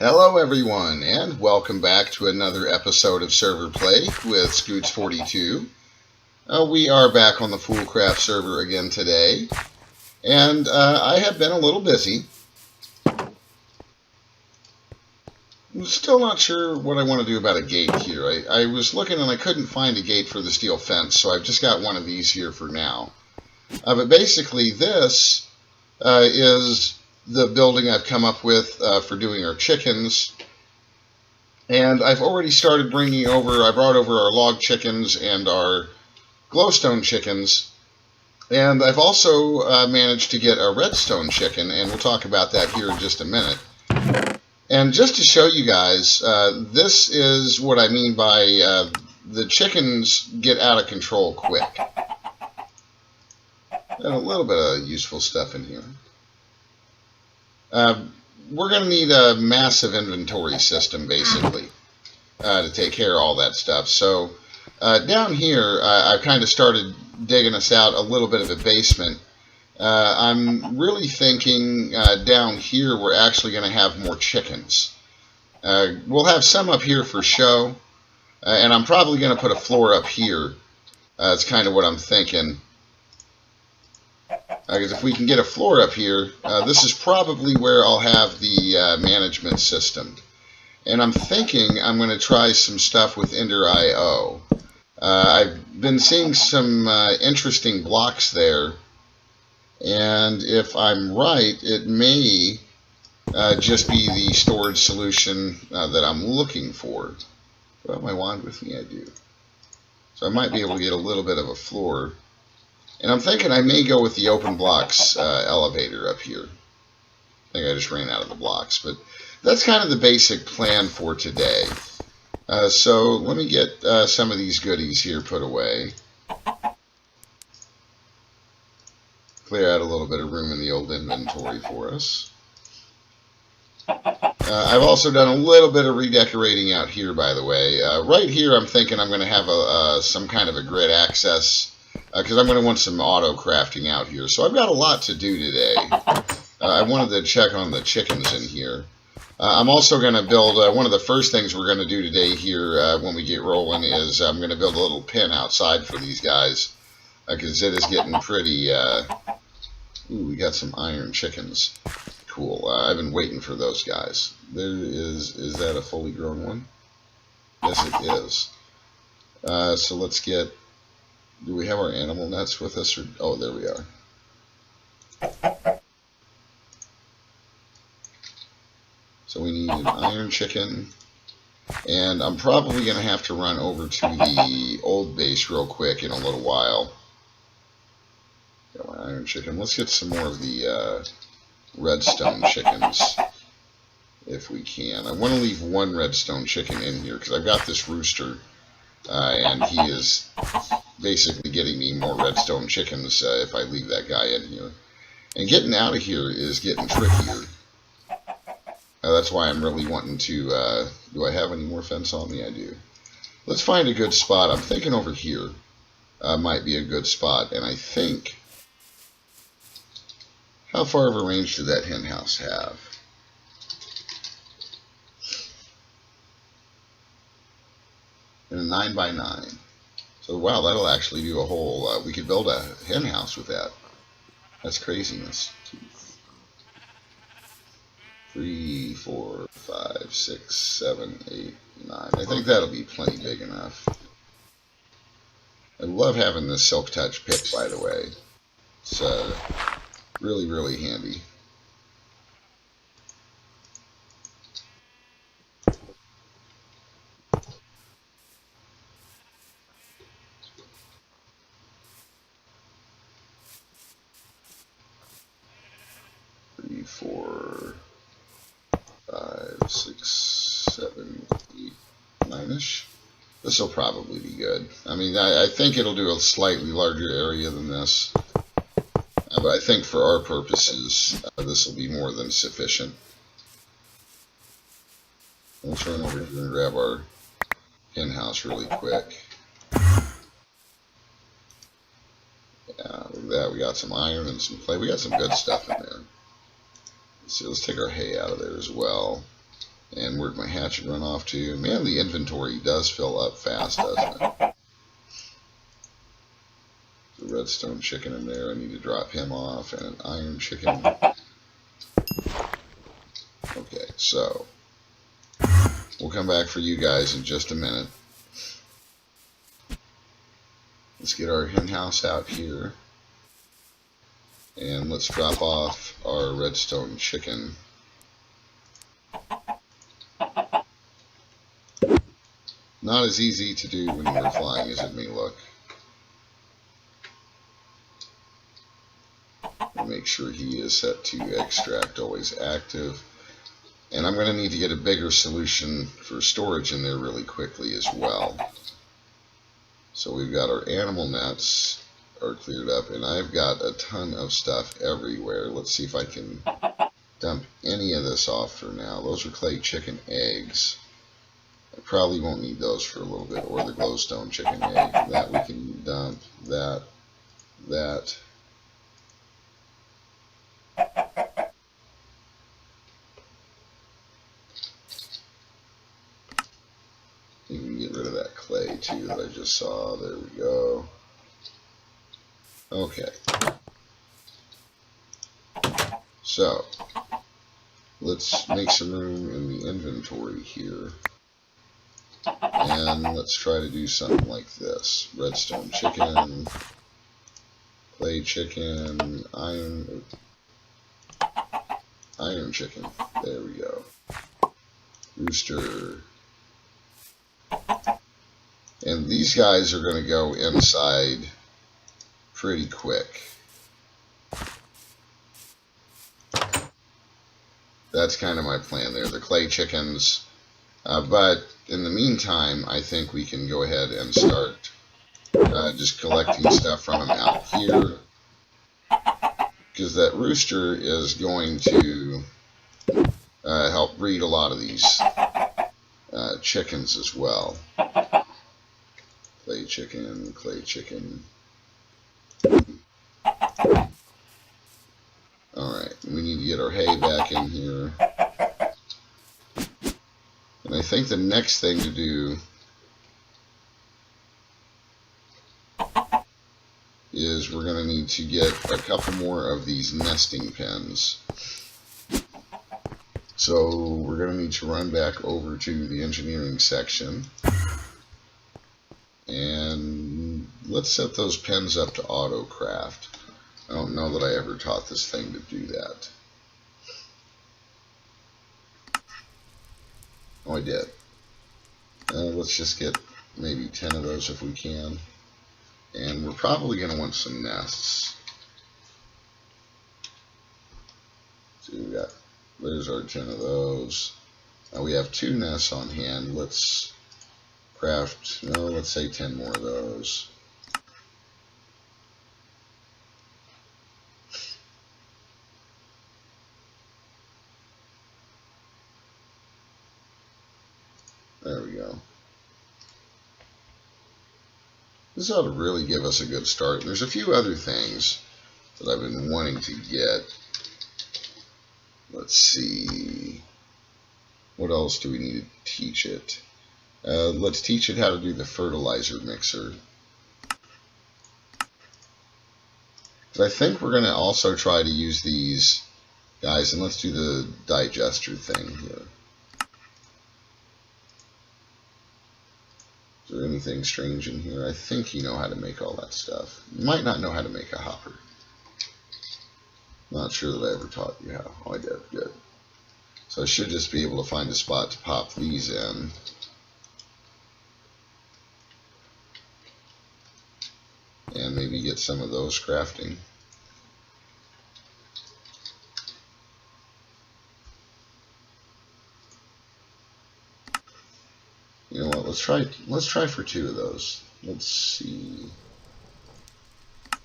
Hello, everyone, and welcome back to another episode of Server Play with Scoots42. We are back on the Foolcraft server again today, and I have been a little busy. I'm still not sure what I want to do about a gate here. I was looking and I couldn't find a gate for the steel fence, so I've just got one of these here for now. But basically, this is the building I've come up with for doing our chickens. And I've already started I brought over our log chickens and our glowstone chickens. And I've also managed to get a redstone chicken, and we'll talk about that here in just a minute. And just to show you guys, this is what I mean by the chickens get out of control quick. And a little bit of useful stuff in here. We're going to need a massive inventory system, basically, to take care of all that stuff. So down here, I've kind of started digging us out a little bit of a basement. I'm really thinking down here we're actually going to have more chickens. We'll have some up here for show, and I'm probably going to put a floor up here. That's kind of what I'm thinking. Because if we can get a floor up here, this is probably where I'll have the management system. And I'm thinking I'm going to try some stuff with Ender.io. I've been seeing some interesting blocks there. And if I'm right, it may just be the storage solution that I'm looking for. Do I have my wand with me? I do. So I might be able to get a little bit of a floor. And I'm thinking I may go with the open blocks elevator up here. I think I just ran out of the blocks. But that's kind of the basic plan for today. So let me get some of these goodies here put away. Clear out a little bit of room in the old inventory for us. I've also done a little bit of redecorating out here, by the way. Right here I'm thinking I'm going to have some kind of a grid access, because I'm going to want some auto crafting out here. So I've got a lot to do today. I wanted to check on the chickens in here. I'm also going to build, one of the first things we're going to do today here when we get rolling is I'm going to build a little pen outside for these guys. Because it is getting pretty, ooh, we got some iron chickens. Cool, I've been waiting for those guys. Is that a fully grown one? Yes, it is. So let's get, do we have our animal nets with us? Or, oh, there we are. So we need an iron chicken. And I'm probably going to have to run over to the old base real quick in a little while. Got my iron chicken. Let's get some more of the redstone chickens, if we can. I want to leave one redstone chicken in here, because I've got this rooster. And he is basically getting me more redstone chickens if I leave that guy in here. And getting out of here is getting trickier. That's why I'm really wanting to... do I have any more fence on me? I do. Let's find a good spot. I'm thinking over here might be a good spot. And I think... How far of a range did that hen house have? And a 9x9. So wow, that'll actually do a whole, we could build a hen house with that. That's craziness. 2, 3, 4, 5, 6, 7, 8, 9. I think that'll be plenty big enough. I love having this Silk Touch pick, by the way. It's really, really handy. Three, 4, 5, 6, 7, 8, 9-ish. This will probably be good. I mean, I think it'll do a slightly larger area than this. But I think for our purposes, this will be more than sufficient. We'll turn over here and grab our hen house really quick. Yeah, look at that. We got some iron and some clay. We got some good stuff in there. Let's see, let's take our hay out of there as well. And where'd my hatchet run off to? Man, the inventory does fill up fast, doesn't it? The redstone chicken in there. I need to drop him off, and an iron chicken. Okay, so we'll come back for you guys in just a minute. Let's get our hen house out here. And let's drop off our redstone chicken. Not as easy to do when you're flying as it may look. Make sure he is set to extract always active. And I'm going to need to get a bigger solution for storage in there really quickly as well. So we've got our animal nets are cleared up, and I've got a ton of stuff everywhere. Let's see if I can dump any of this off for now. Those are clay chicken eggs. I probably won't need those for a little bit, or the glowstone chicken egg. That we can dump. That. You can get rid of that clay too that I just saw. There we go. Okay. So, let's make some room in the inventory here. And let's try to do something like this. Redstone chicken, clay chicken, iron chicken. There we go. Rooster. And these guys are going to go inside pretty quick. That's kind of my plan there. The clay chickens. But in the meantime, I think we can go ahead and start just collecting stuff from them out here. Because that rooster is going to help breed a lot of these chickens as well. Clay chicken, clay chicken. Alright, we need to get our hay back in here. And I think the next thing to do is we're going to need to get a couple more of these nesting pens. So we're going to need to run back over to the engineering section. And let's set those pens up to auto craft. I don't know that I ever taught this thing to do that. Oh, I did. Let's just get maybe 10 of those if we can. And we're probably going to want some nests. So there's our 10 of those. Now we have 2 nests on hand. Let's craft, let's say 10 more of those. There we go. This ought to really give us a good start. There's a few other things that I've been wanting to get. Let's see. What else do we need to teach it? Let's teach it how to do the fertilizer mixer. But I think we're going to also try to use these guys, and let's do the digester thing here. Is there anything strange in here? I think you know how to make all that stuff. You might not know how to make a hopper. Not sure that I ever taught you how. Oh, I did. Good. So I should just be able to find a spot to pop these in. And maybe get some of those crafting. You know what? Let's try for 2 of those. Let's see. I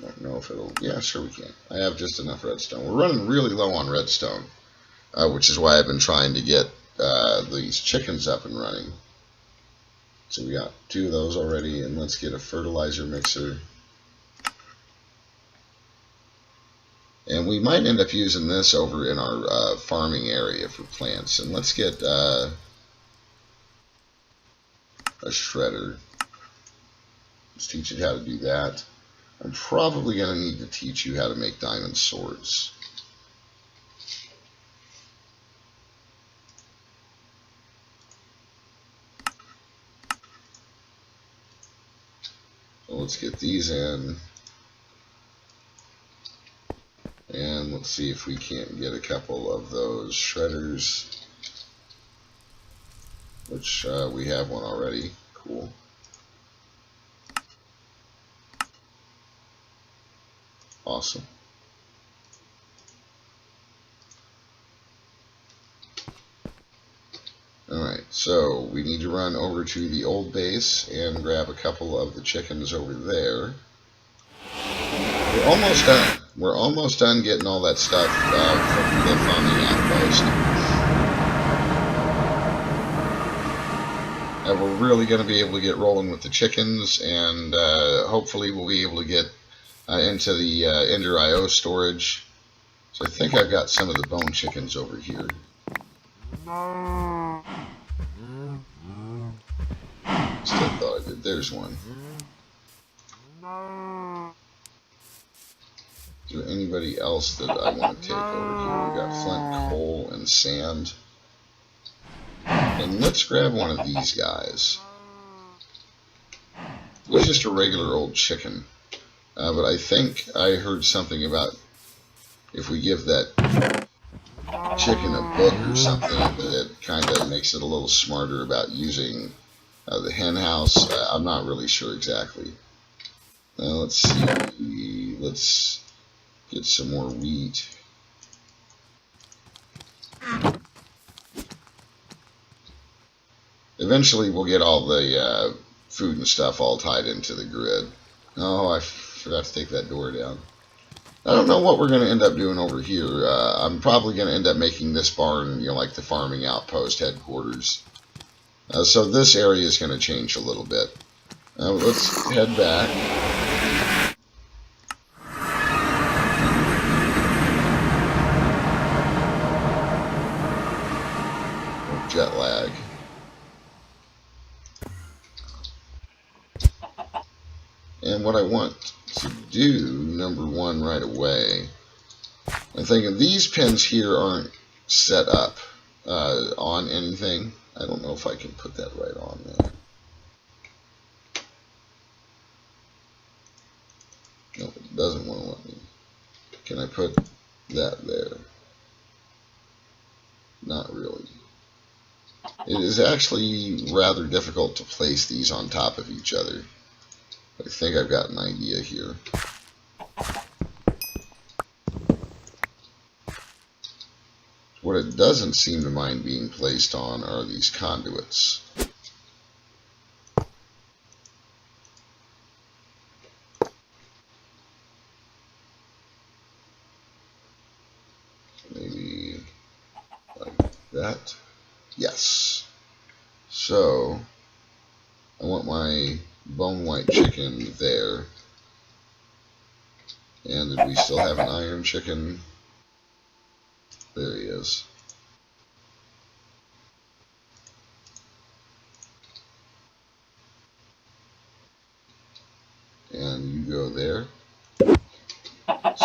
don't know if it'll. Yeah, sure we can. I have just enough redstone. We're running really low on redstone, which is why I've been trying to get these chickens up and running. So we got 2 of those already, and let's get a fertilizer mixer. And we might end up using this over in our farming area for plants. And let's get a shredder. Let's teach it how to do that. I'm probably going to need to teach you how to make diamond swords. So let's get these in. And let's see if we can't get a couple of those shredders, which we have one already. Cool. Awesome. Alright, so we need to run over to the old base and grab a couple of the chickens over there. We're almost done. We're almost done getting all that stuff from the farming outpost. And we're really going to be able to get rolling with the chickens, and hopefully we'll be able to get into the Ender IO storage. So I think I've got some of the bone chickens over here. Still thought I did. There's one. Is there anybody else that I want to take over here? We've got flint, coal, and sand. And let's grab one of these guys. It's just a regular old chicken. But I think I heard something about if we give that chicken a book or something, that kind of makes it a little smarter about using the hen house. I'm not really sure exactly. Let's see. Let's get some more wheat. Eventually we'll get all the food and stuff all tied into the grid. Oh, I forgot to take that door down. I don't know what we're going to end up doing over here. I'm probably going to end up making this barn, like the farming outpost headquarters. So this area is going to change a little bit. Let's head back. Jet lag. And what I want to do, number one, right away, I'm thinking these pins here aren't set up on anything. I don't know if I can put that right on there. No, it doesn't want to let me. Can I put that there? Not really. It is actually rather difficult to place these on top of each other. I think I've got an idea here. What it doesn't seem to mind being placed on are these conduits. Maybe like that. Yes. So I want my bone white chicken there. And did we still have an iron chicken? There he is. And you go there.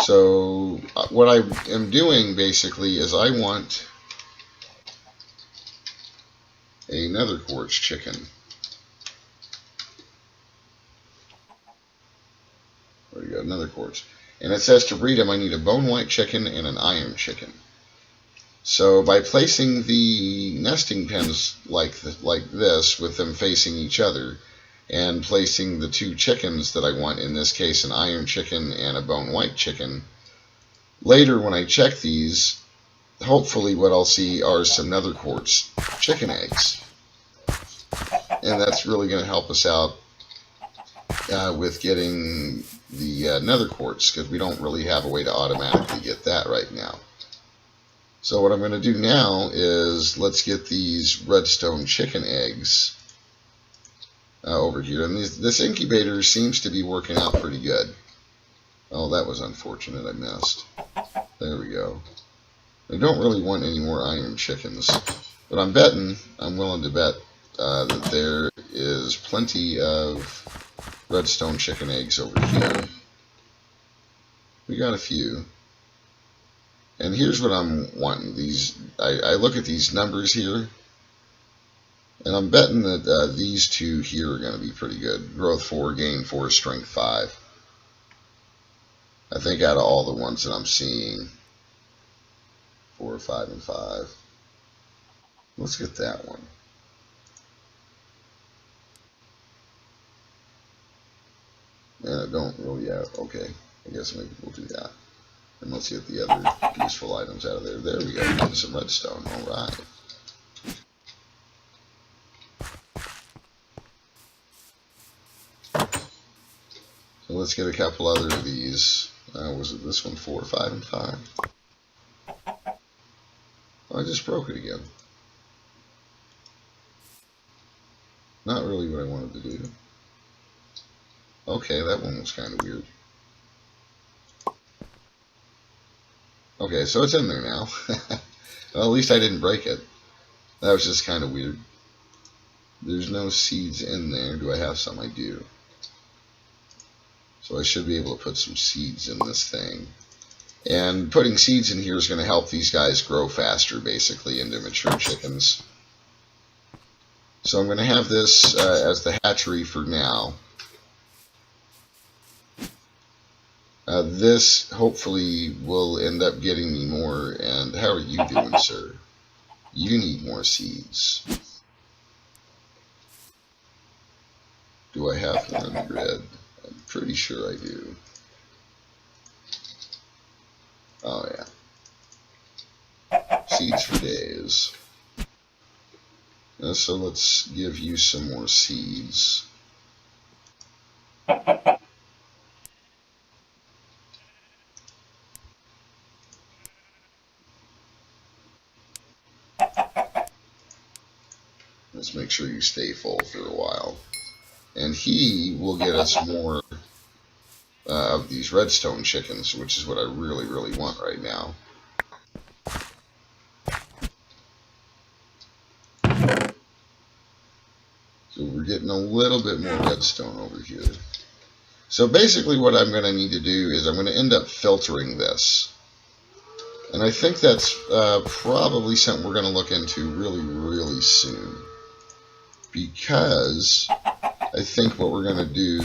So what I am doing basically is I want another quartz chicken. There you go, another quartz. And it says to breed them I need a bone white chicken and an iron chicken. So by placing the nesting pens like this with them facing each other, and placing the two chickens that I want, in this case an iron chicken and a bone white chicken, later when I check these, hopefully what I'll see are some nether quartz chicken eggs. And that's really going to help us out with getting the nether quartz, because we don't really have a way to automatically get that right now. So what I'm going to do now is let's get these redstone chicken eggs over here. And this incubator seems to be working out pretty good. Oh, that was unfortunate. I missed. There we go. I don't really want any more iron chickens, but I'm willing to bet that there is plenty of redstone chicken eggs over here. We got a few. And here's what I'm wanting. I look at these numbers here, and I'm betting that these two here are going to be pretty good. Growth 4, gain 4, strength 5. I think out of all the ones that I'm seeing, 4, 5, and 5. Let's get that one. And I don't really have, okay, I guess maybe we'll do that. And let's get the other useful items out of there. There we go, getting some redstone, alright. So let's get a couple other of these. Was it this one, 4, 5, and 5? Oh, I just broke it again. Not really what I wanted to do. Okay, that one was kind of weird. Okay, so it's in there now. Well, at least I didn't break it. That was just kind of weird. There's no seeds in there. Do I have some? I do. So I should be able to put some seeds in this thing. And putting seeds in here is going to help these guys grow faster, basically, into mature chickens. So I'm going to have this as the hatchery for now. This hopefully will end up getting me more. And how are you doing, sir? You need more seeds. Do I have them on the grid? I'm pretty sure I do. Oh yeah. Seeds for days. So let's give you some more seeds. Let's make sure you stay full for a while. And he will get us more of these redstone chickens, which is what I really, really want right now. So we're getting a little bit more redstone over here. So basically what I'm going to need to do is I'm going to end up filtering this. And I think that's probably something we're going to look into really, really soon. Because I think what we're going to do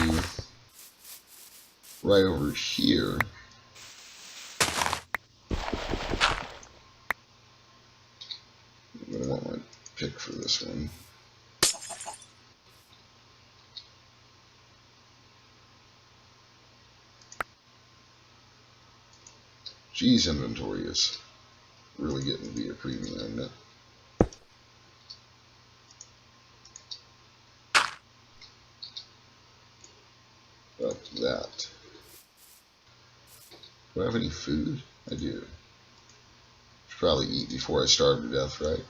right over here I'm going to want my pick for this one. Geez, inventory is really getting to be a premium, isn't it? Up to that. Do I have any food? I do. Should probably eat before I starve to death, right?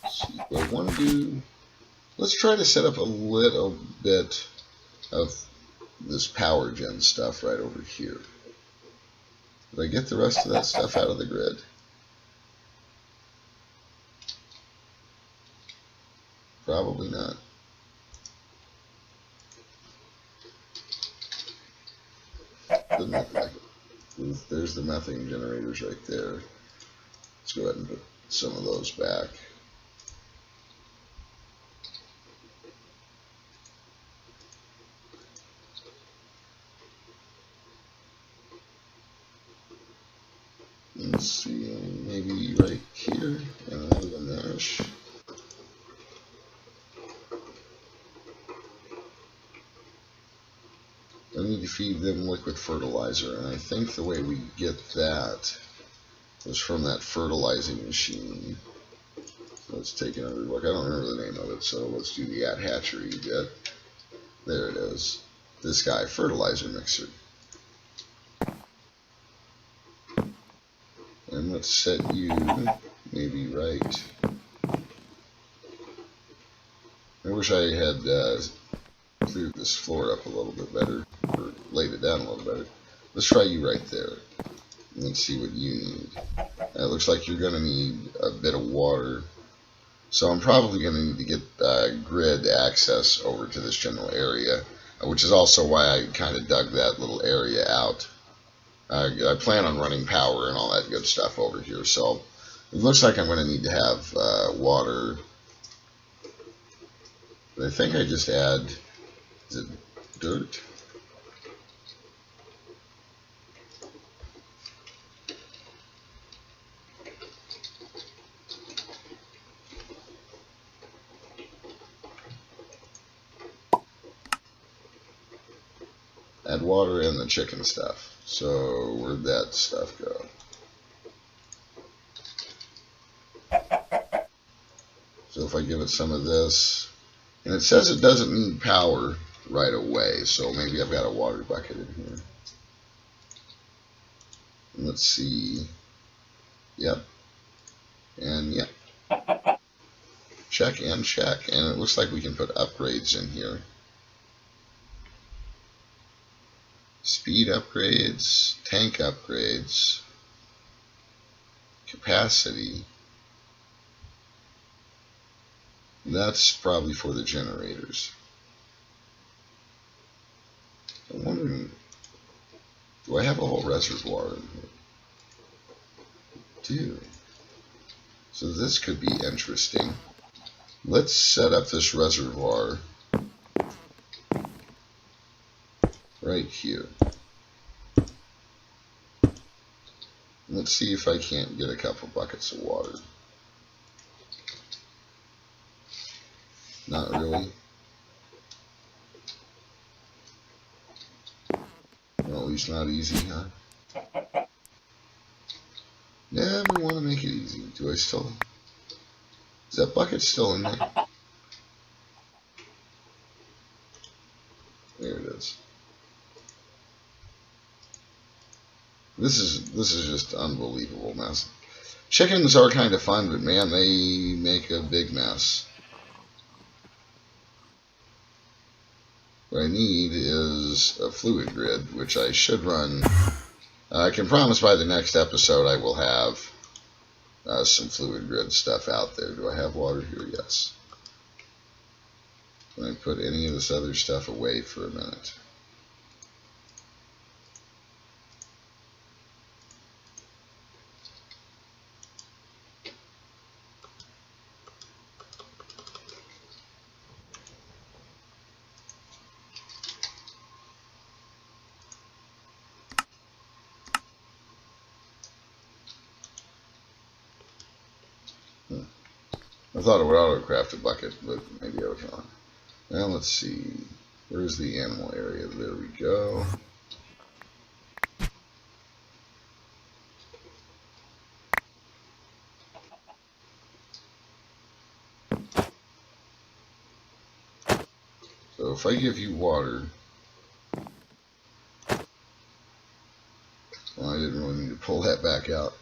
See what I want to do. Let's try to set up a little bit of this power gen stuff right over here. Did I get the rest of that stuff out of the grid? Probably not. There's the methane generators right there. Let's go ahead and put some of those back. Let's see, maybe right here, and another one there. I need to feed them liquid fertilizer, and I think the way we get that is from that fertilizing machine. Let's take another look. I don't remember the name of it, so let's do the hatchery bit. There it is. This guy, fertilizer mixer. And let's set you maybe right. I wish I had cleared this floor up a little bit better, or laid it down a little better. Let's try you right there. Let's see what you need. It looks like you're going to need a bit of water. So I'm probably going to need to get grid access over to this general area, which is also why I kind of dug that little area out. I plan on running power and all that good stuff over here, so it looks like I'm going to need to have water. But I think I just add, is it dirt? Add water in the chicken stuff. So where'd that stuff go? So if I give it some of this, and it says it doesn't need power right away, so maybe I've got a water bucket in here. And let's see. Yep. And yep. Check and check. And it looks like we can put upgrades in here. Speed upgrades, tank upgrades, capacity. That's probably for the generators. I'm wondering, do I have a whole reservoir in here? I do. So this could be interesting. Let's set up this reservoir right here. Let's see if I can't get a couple buckets of water. Not really. Well, at least not easy, huh? Never want to make it easy. Do I still... Is that bucket still in there? There it is. This is just unbelievable mess. Chickens are kind of fun, but man, they make a big mess. What I need is a fluid grid, which I should run. I can promise by the next episode I will have some fluid grid stuff out there. Do I have water here? Yes. Can I put any of this other stuff away for a minute? I thought it would auto-craft a bucket, but maybe I was wrong. Now let's see. Where's the animal area? There we go. So if I give you water... Well, I didn't really need to pull that back out.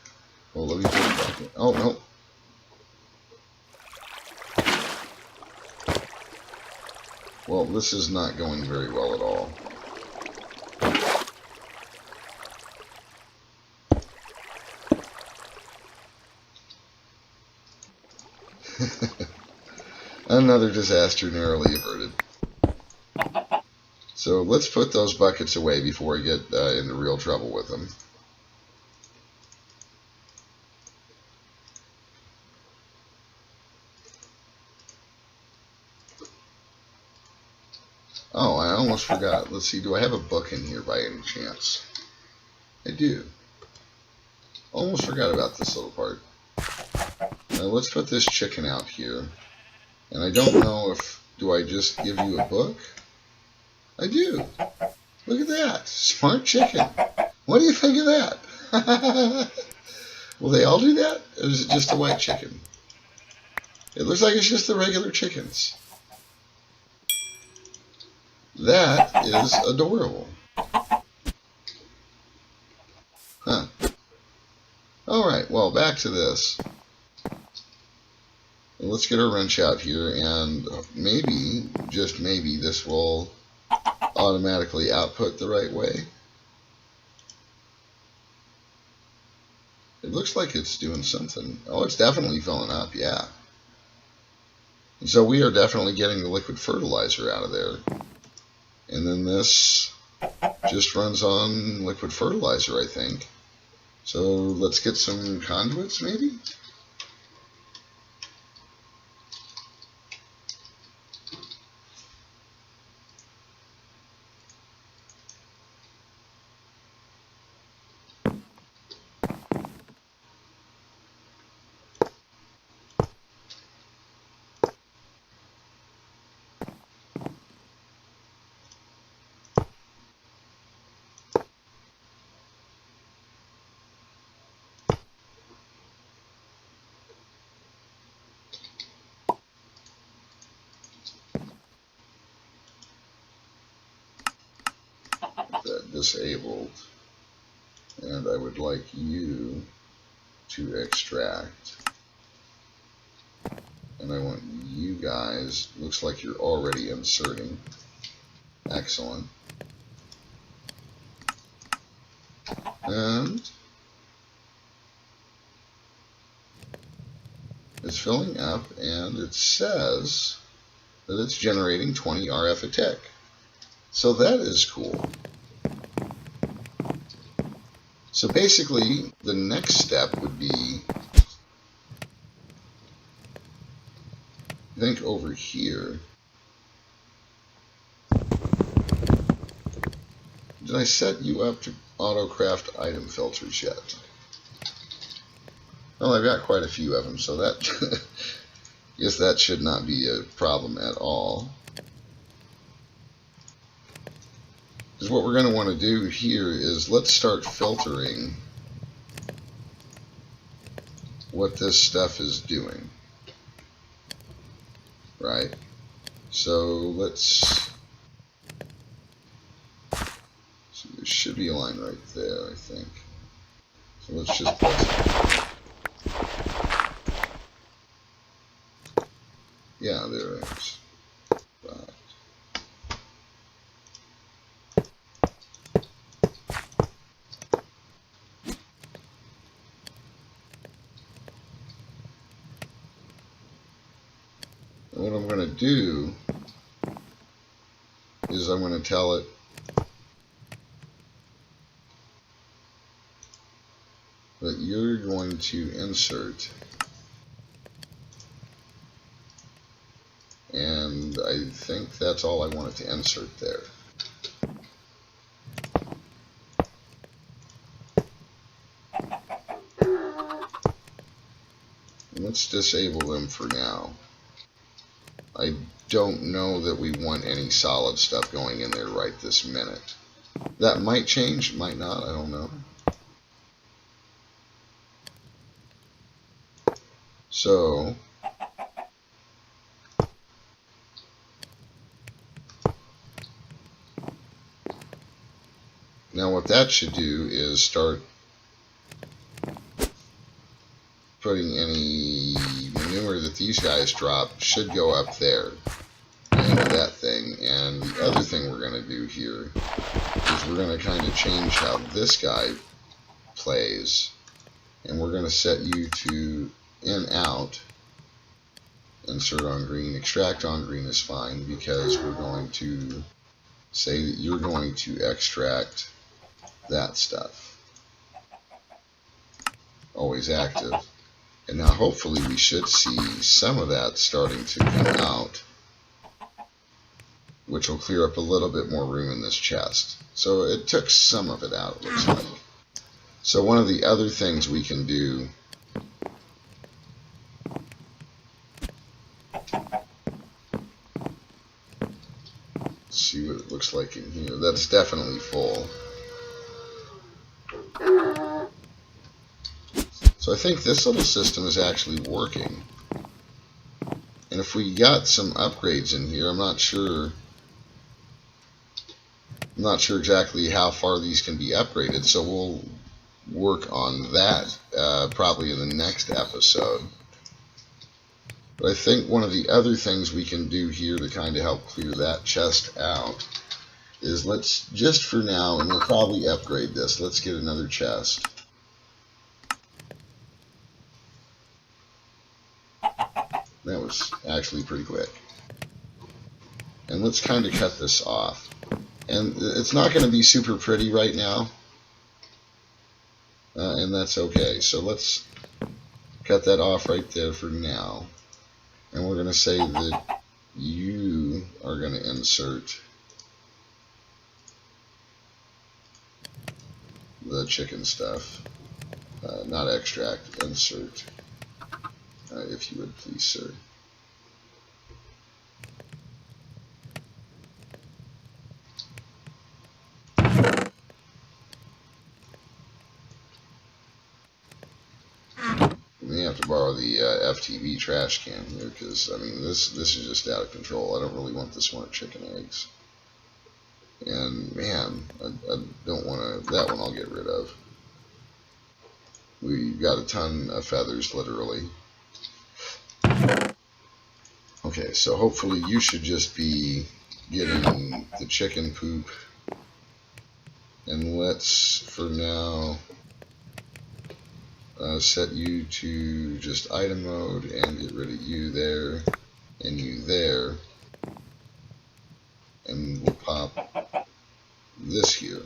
Well, let me put it back in. Oh, no. Well, this is not going very well at all. Another disaster narrowly averted. So let's put those buckets away before I get into real trouble with them. Oh, I almost forgot. Let's see, do I have a book in here by any chance? I do. Almost forgot about this little part. Now let's put this chicken out here. And I don't know if, do I just give you a book? I do. Look at that. Smart chicken. What do you think of that? Will they all do that? Or is it just a white chicken? It looks like it's just the regular chickens. That is adorable. Huh. Alright, well, back to this. Let's get a wrench out here, and maybe, just maybe, this will automatically output the right way. It looks like it's doing something. Oh, it's definitely filling up, yeah. And so we are definitely getting the liquid fertilizer out of there. And then this just runs on liquid fertilizer, I think. So let's get some conduits, maybe? That disabled. And I would like you to extract. And I want you guys, looks like you're already inserting. Excellent. And it's filling up, and it says that it's generating 20 RF a tick. So that is cool. So basically, the next step would be, I think over here. Did I set you up to auto-craft item filters yet? Well, I've got quite a few of them, so that guess that should not be a problem at all. Because what we're going to want to do here is let's start filtering what this stuff is doing. Right? So let's see, there should be a line right there, I think. So let's just put it. Yeah, there it is. Right. And what I'm going to do is I'm going to tell it that you're going to insert, and I think that's all I wanted to insert there. Let's disable them for now. I don't know that we want any solid stuff going in there right this minute. That might change, might not, I don't know. So, now what that should do is start putting any manure that these guys drop should go up there into that thing. And the other thing we're going to do here is we're going to kind of change how this guy plays, and we're going to set you to in out. Insert on green, extract on green is fine, because we're going to say that you're going to extract that stuff. Always active. And now hopefully we should see some of that starting to come out, which will clear up a little bit more room in this chest. So it took some of it out, it looks like. So one of the other things we can do see what it looks like in here. That's definitely full. So I think this little system is actually working. And if we got some upgrades in here, I'm not sure exactly how far these can be upgraded, so we'll work on that probably in the next episode. But I think one of the other things we can do here to kind of help clear that chest out is let's, just for now, and we'll probably upgrade this, let's get another chest. That was actually pretty quick. And let's kind of cut this off. And it's not going to be super pretty right now. And that's okay. So let's cut that off right there for now. And we're going to say that you are going to insert the chicken stuff. Not extract, insert. If you would please, sir. We have to borrow the FTV trash can here because, I mean, this is just out of control. I don't really want the smart chicken eggs. And, man, I don't want to... That one I'll get rid of. We got a ton of feathers, literally. Okay, so hopefully you should just be getting the chicken poop. And let's, for now, set you to just item mode and get rid of you there and you there. And we'll pop this here.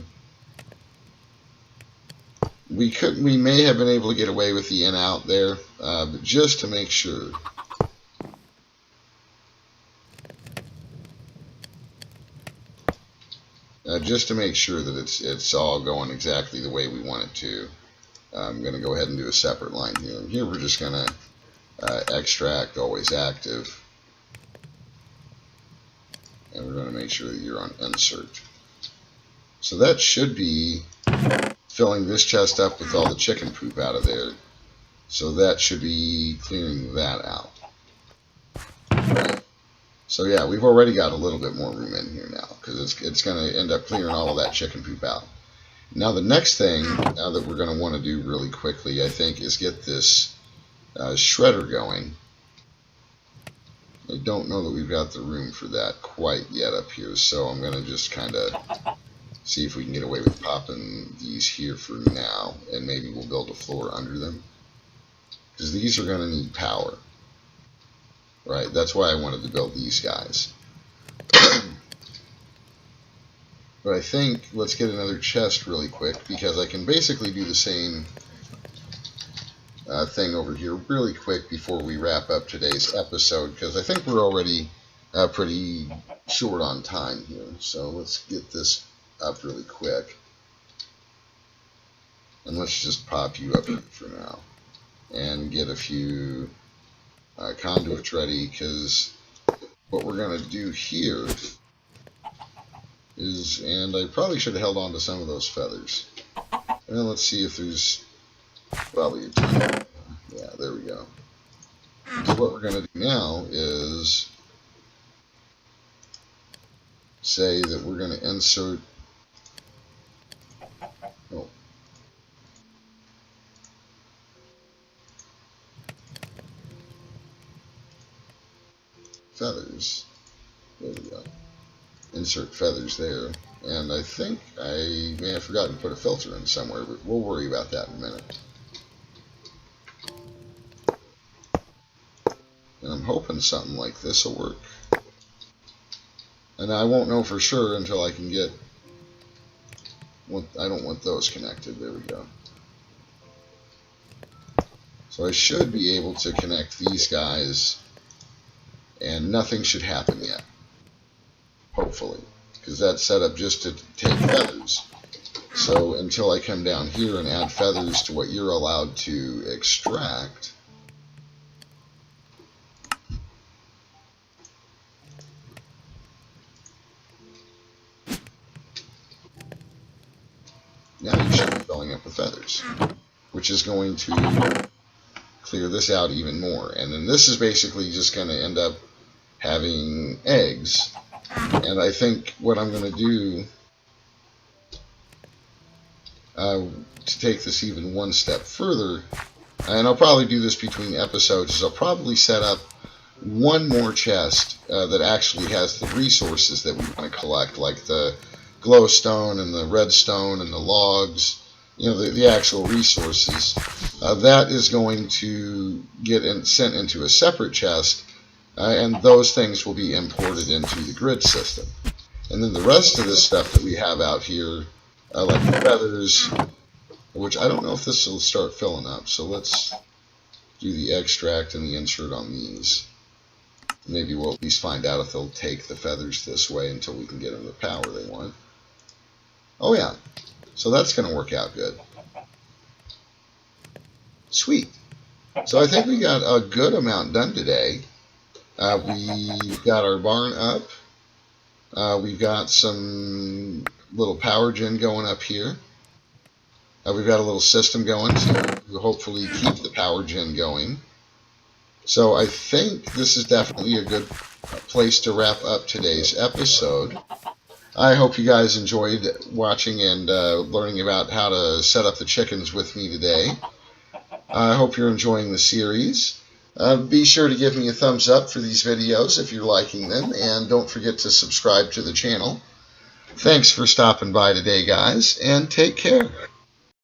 We may have been able to get away with the in out there, but just to make sure. Just to make sure that it's all going exactly the way we want it to, I'm going to go ahead and do a separate line here. And here we're just going to extract always active. And we're going to make sure that you're on insert. So that should be filling this chest up with all the chicken poop out of there. So that should be clearing that out. Right. So yeah, we've already got a little bit more room in here now because it's going to end up clearing all of that chicken poop out. Now the next thing that we're going to want to do really quickly, I think, is get this shredder going. I don't know that we've got the room for that quite yet up here, so I'm going to just kind of see if we can get away with popping these here for now, and maybe we'll build a floor under them. Because these are going to need power. Right, that's why I wanted to build these guys. But I think, let's get another chest really quick, because I can basically do the same thing over here really quick before we wrap up today's episode, because I think we're already pretty short on time here. So let's get this up really quick. And let's just pop you up here for now. And get a few conduits ready, because what we're going to do here is, and I probably should have held on to some of those feathers. And let's see if there's probably a ton. Yeah, there we go. So what we're going to do now is say that we're going to insert feathers. There we go. Insert feathers there. And I think I may have forgotten to put a filter in somewhere, but we'll worry about that in a minute. And I'm hoping something like this will work. And I won't know for sure until I can get... I don't want those connected. There we go. So I should be able to connect these guys, and nothing should happen yet. Hopefully. Because that's set up just to take feathers. So until I come down here and add feathers to what you're allowed to extract, now you should be filling up with feathers, which is going to clear this out even more. And then this is basically just going to end up having eggs. And I think what I'm going to do to take this even one step further, and I'll probably do this between episodes, is I'll probably set up one more chest that actually has the resources that we want to collect, like the glowstone and the redstone and the logs, the actual resources. That is going to get sent into a separate chest, and those things will be imported into the grid system. And then the rest of this stuff that we have out here, like the feathers, which I don't know if this will start filling up, so let's do the extract and the insert on these. Maybe we'll at least find out if they'll take the feathers this way until we can get them the power they want. Oh yeah, so that's going to work out good. Sweet. So I think we got a good amount done today. We've got our barn up. We've got some little power gen going up here. We've got a little system going to hopefully keep the power gen going. So I think this is definitely a good place to wrap up today's episode. I hope you guys enjoyed watching and learning about how to set up the chickens with me today. I hope you're enjoying the series. Be sure to give me a thumbs up for these videos if you're liking them, and don't forget to subscribe to the channel. Thanks for stopping by today, guys, and take care.